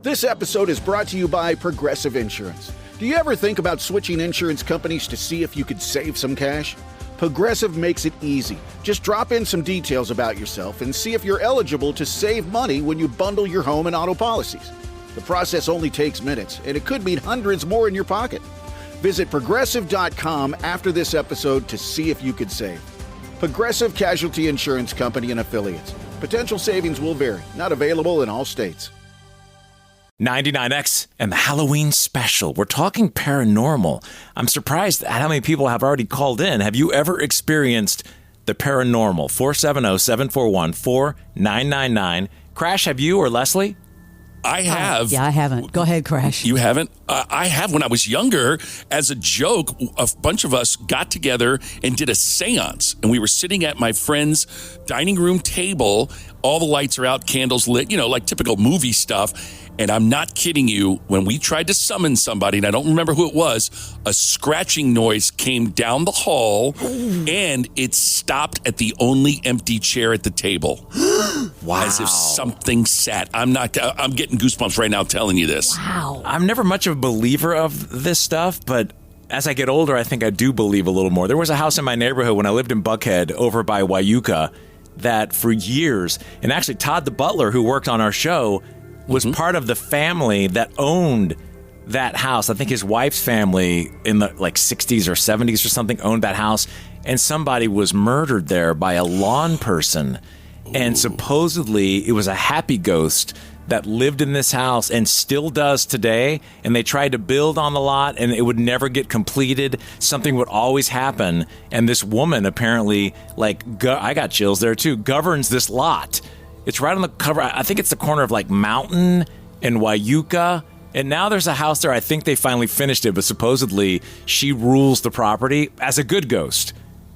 This episode is brought to you by Progressive Insurance. Do you ever think about switching insurance companies to see if you could save some cash? Progressive makes it easy. Just drop in some details about yourself and see if you're eligible to save money when you bundle your home and auto policies. The process only takes minutes, and it could mean hundreds more in your pocket. Visit Progressive.com after this episode to see if you could save. Progressive Casualty Insurance Company and Affiliates. Potential savings will vary. Not available in all states. 99X and the Halloween special. We're talking paranormal. I'm surprised at how many people have already called in. Have you ever experienced the paranormal? 470-741-4999. Crash, have you or Leslie? I have. Yeah, I haven't. Go ahead, Crash. You haven't? I have. When I was younger, as a joke, a bunch of us got together and did a seance. And we were sitting at my friend's dining room table. All the lights are out, candles lit, like typical movie stuff. And I'm not kidding you, when we tried to summon somebody, and I don't remember who it was, a scratching noise came down the hall, and it stopped at the only empty chair at the table. Wow. As if something sat. I'm getting goosebumps right now telling you this. Wow. I'm never much of a believer of this stuff, but as I get older, I think I do believe a little more. There was a house in my neighborhood when I lived in Buckhead over by Wyuka that for years, and actually Todd the butler, who worked on our show, was part of the family that owned that house. I think his wife's family in the 60s or 70s or something owned that house, and somebody was murdered there by a lawn person. Ooh. And supposedly it was a happy ghost that lived in this house and still does today. And they tried to build on the lot and it would never get completed. Something would always happen. And this woman apparently, I got chills there too, governs this lot. It's right on the cover. I think it's the corner of Mountain and Wyuka. And now there's a house there. I think they finally finished it, but supposedly she rules the property as a good ghost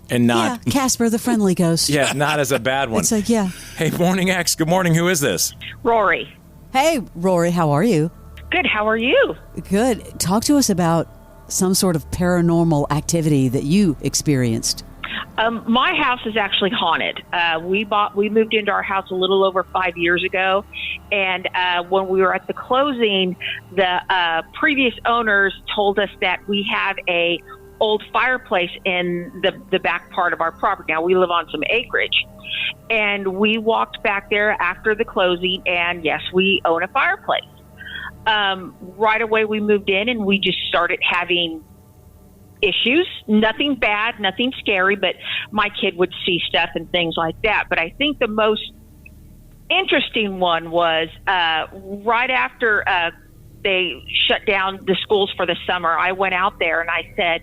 and not... Yeah, Casper, the friendly ghost. Yeah, not as a bad one. It's yeah. Hey, Morning X. Good morning. Who is this? Rory. Hey, Rory. How are you? Good. How are you? Good. Talk to us about some sort of paranormal activity that you experienced. My house is actually haunted. We moved into our house a little over 5 years ago, and when we were at the closing, the previous owners told us that we have a old fireplace in the back part of our property. Now we live on some acreage, and we walked back there after the closing, and yes, we own a fireplace. Right away, we moved in, and we just started having issues. Nothing bad, nothing scary, but my kid would see stuff and things like that. But I think the most interesting one was right after they shut down the schools for the summer, I went out there and I said,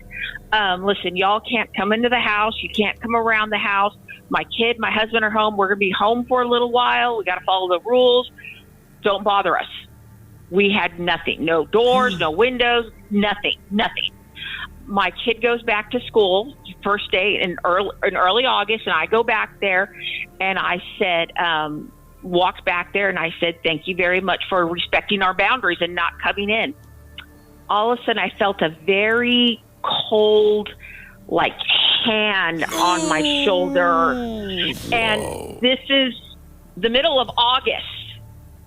listen, y'all can't come into the house. You can't come around the house. My kid, my husband are home. We're going to be home for a little while. We got to follow the rules. Don't bother us. We had nothing, no doors, no windows, nothing. My kid goes back to school first day in early August, and I go back there, and I said, walked back there, and I said, thank you very much for respecting our boundaries and not coming in. All of a sudden, I felt a very cold, hand on my shoulder, and this is the middle of August.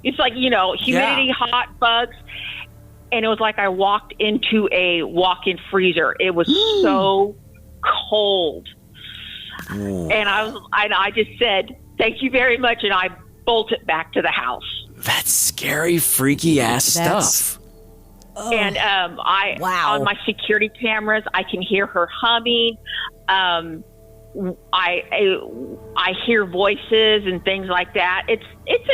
It's humidity, hot, bugs. And it was like I walked into a walk-in freezer. It was so cold. Ooh. And I just said, thank you very much. And I bolted back to the house. That's scary, freaky ass stuff. Oh, and on my security cameras, I can hear her humming. I hear voices and things like that. It's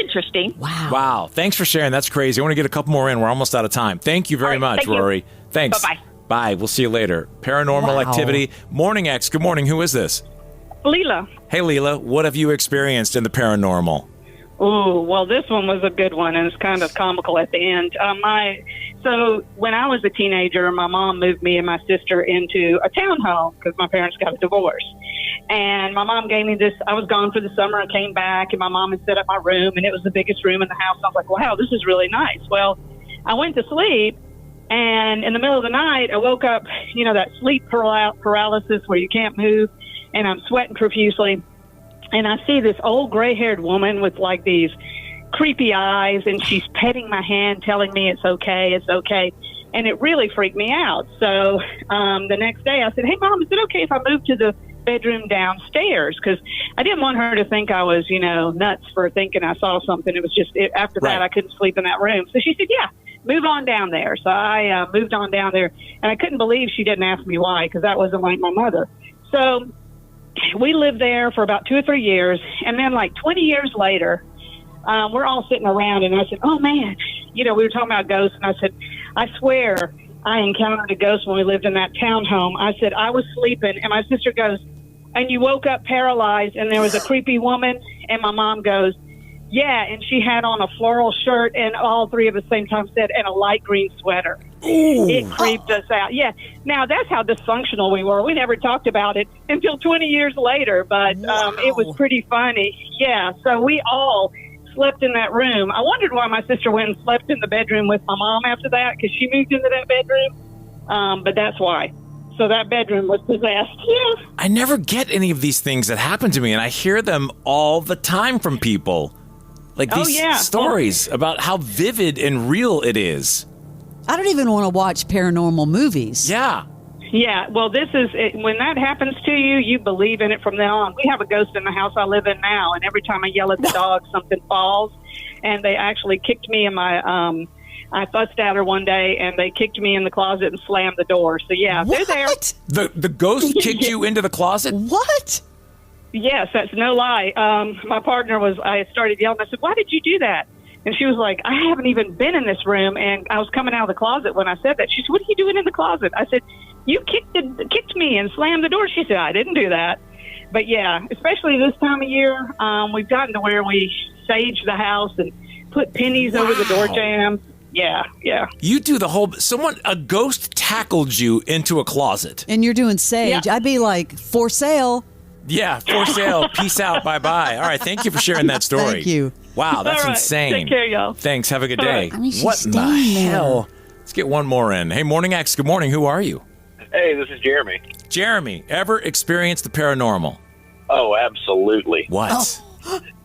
interesting. Wow. Thanks for sharing. That's crazy. I want to get a couple more in. We're almost out of time. Thank you very much, Rory. Thanks. Bye-bye. Bye. We'll see you later. Paranormal activity. Morning X. Good morning. Who is this? Leela. Hey, Leela. What have you experienced in the paranormal? Oh, well, this one was a good one, and it's kind of comical at the end. So when I was a teenager, my mom moved me and my sister into a townhome because my parents got a divorce. And my mom gave me this. I was gone for the summer. I came back, and my mom had set up my room, and it was the biggest room in the house. I was like, wow, this is really nice. Well, I went to sleep, and in the middle of the night, I woke up, that sleep paralysis where you can't move, and I'm sweating profusely. And I see this old gray-haired woman with these creepy eyes, and she's petting my hand, telling me it's okay, it's okay. And it really freaked me out. So the next day I said, hey, Mom, is it okay if I move to the bedroom downstairs? Because I didn't want her to think I was, nuts for thinking I saw something. It was just, after that, I couldn't sleep in that room. So she said, yeah, move on down there. So I moved on down there, and I couldn't believe she didn't ask me why, because that wasn't like my mother. So we lived there for about 2 or 3 years, and then like 20 years later, we're all sitting around, and I said, oh, man, we were talking about ghosts, and I said, I swear I encountered a ghost when we lived in that townhome. I said, I was sleeping, and my sister goes, and you woke up paralyzed, and there was a creepy woman, and my mom goes, yeah, and she had on a floral shirt, and all three of us same time said, and a light green sweater. Ooh. It creeped us out. Yeah. Now, that's how dysfunctional we were. We never talked about it until 20 years later, but it was pretty funny. Yeah, so we all slept in that room. I wondered why my sister went and slept in the bedroom with my mom after that, because she moved into that bedroom, but that's why. So that bedroom was possessed. Yeah. I never get any of these things that happen to me, and I hear them all the time from people. Like these stories about how vivid and real it is. I don't even want to watch paranormal movies. Yeah. Yeah, well, this is it. When that happens to you, you believe in it from then on. We have a ghost in the house I live in now, and every time I yell at the dog, something falls. And they actually kicked me in my, I fussed at her one day, and they kicked me in the closet and slammed the door. So, yeah, what? They're there. The ghost kicked you into the closet? What? Yes, that's no lie. My partner I started yelling. I said, why did you do that? And she was like, I haven't even been in this room. And I was coming out of the closet when I said that. She said, what are you doing in the closet? I said, you kicked me and slammed the door. She said, I didn't do that. But, yeah, especially this time of year, we've gotten to where we sage the house and put pennies over the door jambs. Yeah. You do the whole... a ghost tackled you into a closet. And you're doing sage. Yeah. I'd be like, for sale. Yeah, for sale. Peace out. Bye-bye. All right, thank you for sharing that story. Thank you. Wow, that's All right. insane. Take care, y'all. Thanks. Have a good day. Right. I mean, she's what in the staying there. hell? Let's get one more in. Hey, Morning X, good morning. Who are you? Hey, this is Jeremy. Jeremy, ever experienced the paranormal? Oh, absolutely. What?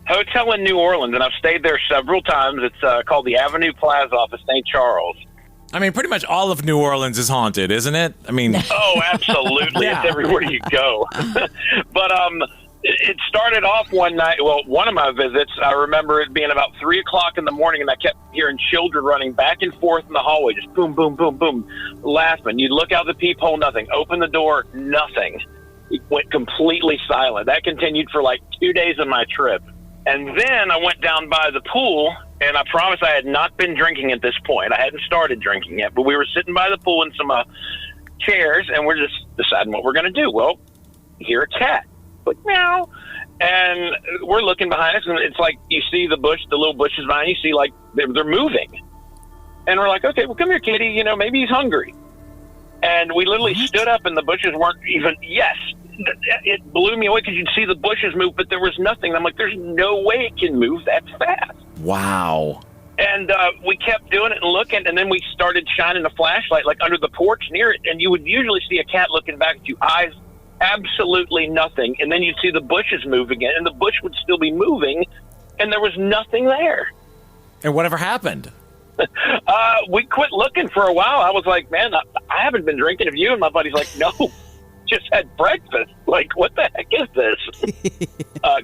Hotel in New Orleans, and I've stayed there several times. It's called the Avenue Plaza off of St. Charles. I mean, pretty much all of New Orleans is haunted, isn't it? I mean... Oh, absolutely. Yeah. It's everywhere you go. But it started off one night. Well, one of my visits, I remember it being about 3 o'clock in the morning, and I kept hearing children running back and forth in the hallway, just boom, boom, boom, boom, laughing. You'd look out the peephole, nothing. Open the door, nothing. It went completely silent. That continued for like 2 days of my trip. And then I went down by the pool, and I promise I had not been drinking at this point. I hadn't started drinking yet, but we were sitting by the pool in some chairs, and we're just deciding what we're going to do. Well, hear a cat. Like, meow. And we're looking behind us, and it's like you see the little bushes behind you, see like they're moving. And we're like, okay, well, come here, kitty. Maybe he's hungry. And we literally stood up, and the bushes weren't even, yes. It blew me away because you'd see the bushes move, but there was nothing. I'm like, there's no way it can move that fast. Wow. And we kept doing it and looking, and then we started shining a flashlight like under the porch near it, and you would usually see a cat looking back at you, eyes, absolutely nothing. And then you'd see the bushes move again, and the bush would still be moving, and there was nothing there. And whatever happened? We quit looking for a while. I was like, man, I haven't been drinking. Have you? And my buddy's like, no. Just had breakfast. Like, what the heck is this?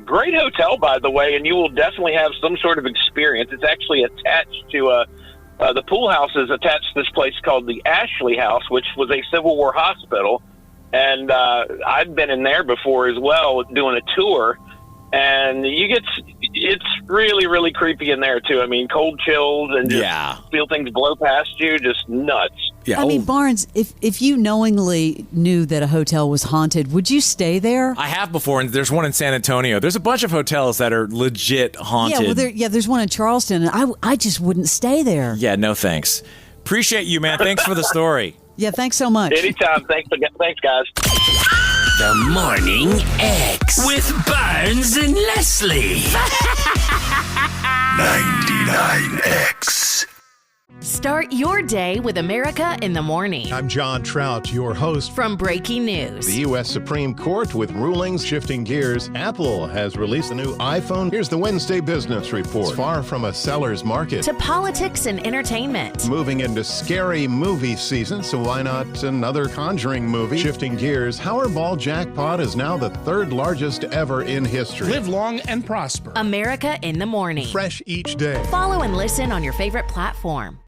Great hotel, by the way, and you will definitely have some sort of experience. It's actually attached to the pool house is attached to this place called the Ashley House, which was a Civil War hospital. And I've been in there before as well doing a tour. And it's really, really creepy in there, too. I mean, cold chills and just feel things blow past you, just nuts. Yeah. I mean, Barnes, if you knowingly knew that a hotel was haunted, would you stay there? I have before, and there's one in San Antonio. There's a bunch of hotels that are legit haunted. Yeah, there's one in Charleston, and I just wouldn't stay there. Yeah, no thanks. Appreciate you, man. Thanks for the story. Yeah, thanks so much. Anytime. Thanks, guys. The Morning X with Barnes and Leslie. 99X. Start your day with America in the Morning. I'm John Trout, your host. From breaking news. The U.S. Supreme Court with rulings shifting gears. Apple has released a new iPhone. Here's the Wednesday Business Report. It's far from a seller's market. To politics and entertainment. Moving into scary movie season, so why not another Conjuring movie? Shifting gears, Powerball jackpot is now the third largest ever in history. Live long and prosper. America in the Morning. Fresh each day. Follow and listen on your favorite platform.